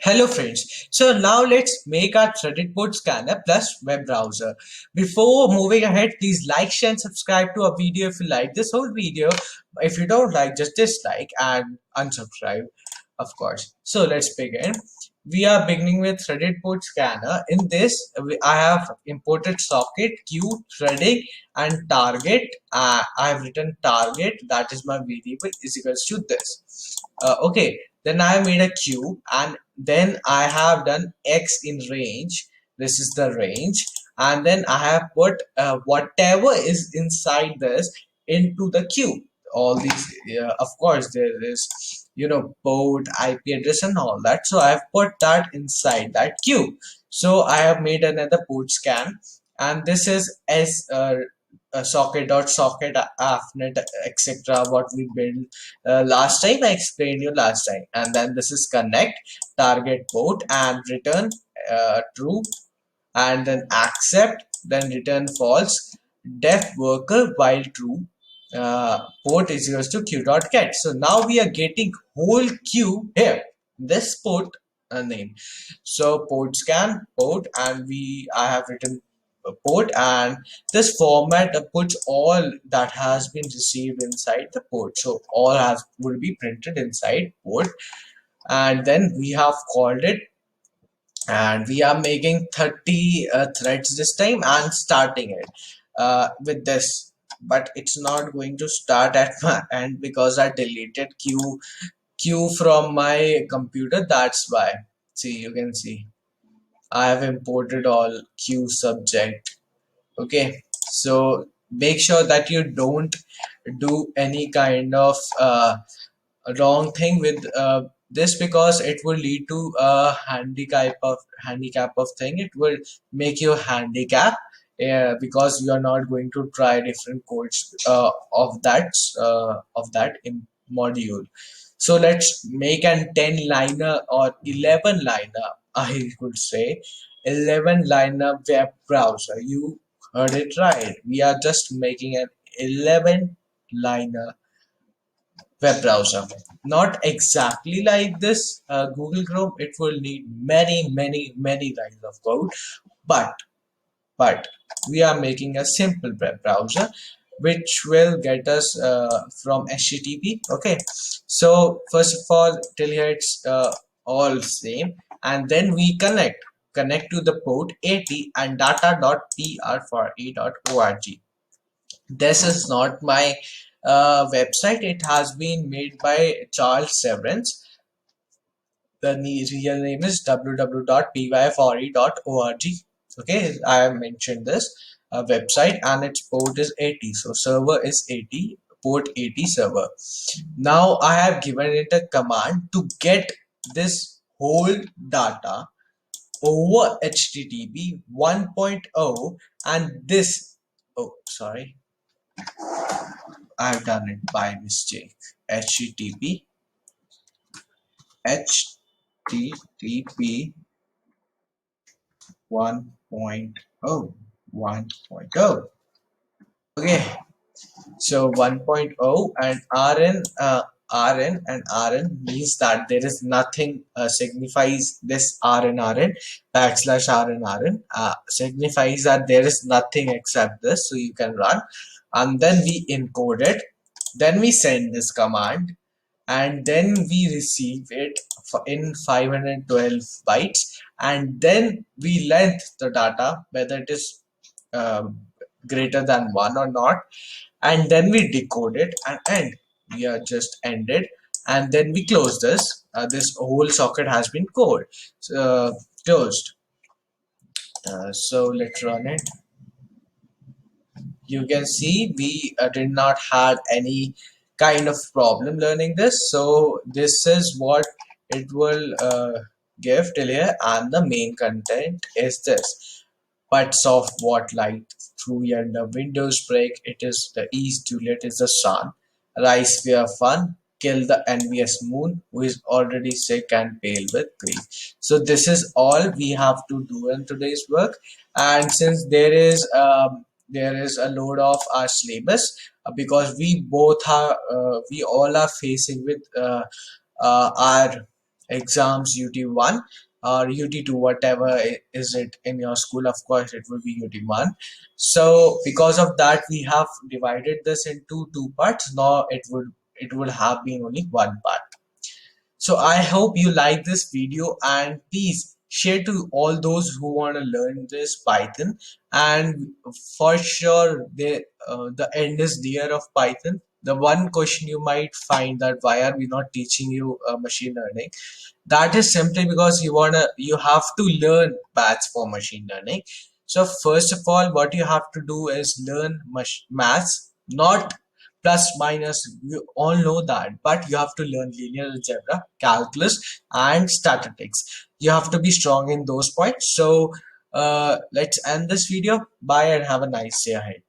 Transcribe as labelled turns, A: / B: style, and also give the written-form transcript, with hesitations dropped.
A: Hello friends, so now let's make our threaded board scanner plus web browser. Before moving ahead, please like, share and subscribe to our video if you like this whole video. If you don't like, just dislike and unsubscribe, of course. So let's begin. We are beginning with threaded board scanner. In this, I have imported socket, queue, threading and target. I have written target, that is my variable, is equals to this. Okay, then I made a queue and then I have done X in range. This is the range, and then I have put whatever is inside this into the queue. All these, of course, there is port, IP address, and all that. So I have put that inside that queue. So I have made another port scan, and this is as socket afnet etc. what we built last time. I explained you last time, and then this is connect target port and return true, and then accept, then return false, def worker while true, port is equals to q dot get. So now we are getting whole queue here, this port name. So port scan port, and I have written a port, and this format puts all that has been received inside the port. So all has will be printed inside port, and then we have called it, and we are making 30 threads this time and starting it with this, but it's not going to start at my end because I deleted queue from my computer. That's why, see, you can see I have imported all queue subject. Okay, so make sure that you don't do any kind of wrong thing with this, because it will lead to a handicap of thing. It will make you handicap, because you are not going to try different codes of that module. So let's make an 10 liner or 11 liner, I could say 11 liner web browser. You heard it right, we are just making an 11 liner web browser. Not exactly like this Google Chrome. It will need many lines of code, but but we are making a simple web browser which will get us from HTTP. Okay, so first of all, till here it's all same, and then we connect to the port 80 and data.pr4a.org. This is not my website. It has been made by Charles Severance. The real name is www.pyfre.org. Okay, I have mentioned this website, and its port is 80. So server is 80, port 80 server. Now I have given it a command to get this whole data over HTTP 1.0, and this, oh sorry, I've done it by mistake. HTTP HTTP 1.0 1.0. Okay, so 1.0 and RN means that there is nothing signifies this RN backslash RN signifies that there is nothing except this, so you can run, and then we encode it, then we send this command, and then we receive it in 512 bytes, and then we length the data whether it is um, greater than 1 or not, and then we decode it and end. We are just ended, and then we close this. This whole socket has been closed. So let's run it. You can see we did not had any kind of problem learning this. So this is what it will give till here, and the main content is this: but soft what light through yonder windows break, it is the east, Juliet is the sun, rise we are fun, kill the envious moon who is already sick and pale with grief. So this is all we have to do in today's work, and since there is a load of our syllabus, because we all are facing with our exams UT1 or UT2, whatever is it in your school. Of course it will be UT1. So because of that we have divided this into two parts. Now it would have been only one part. So I hope you like this video, and please share to all those who want to learn this Python. And for sure, the end is there of Python. The one question you might find that why are we not teaching you machine learning? That is simply because you have to learn maths for machine learning. So first of all, what you have to do is learn maths, not plus minus. You all know that, but you have to learn linear algebra, calculus, and statistics. You have to be strong in those points. So let's end this video. Bye and have a nice day ahead.